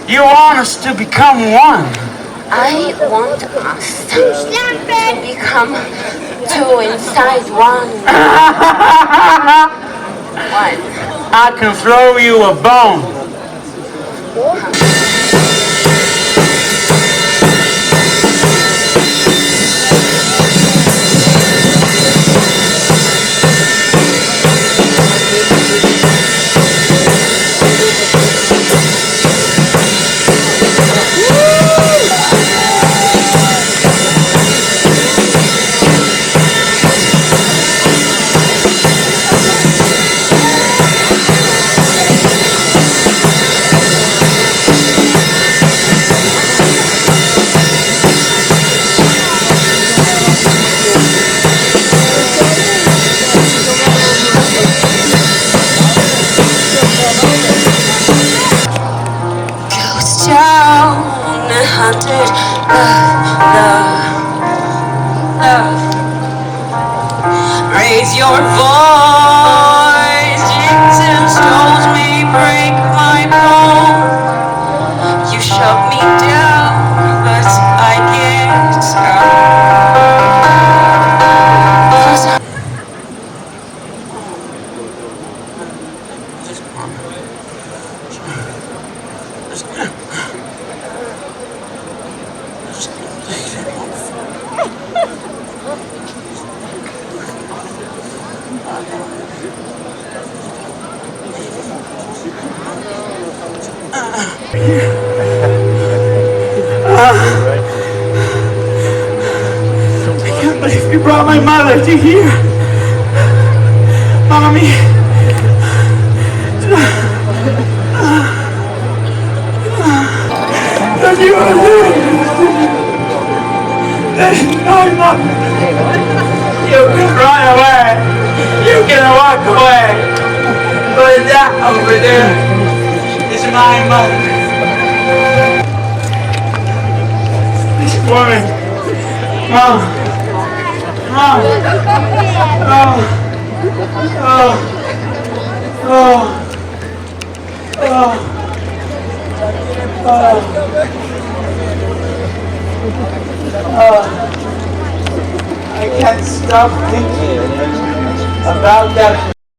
You want us to become one. I want us to become two inside one. One. I can throw you a bone. Hunted love. Raise your voice, Jesus told me break my bone. You shut me down, but I can't I can't believe you brought my mother to here. Mommy. Don't you no, Mom. You can run away. You can walk away. But that over there is my mother. This woman. Mom. Mom. I can't stop thinking about that.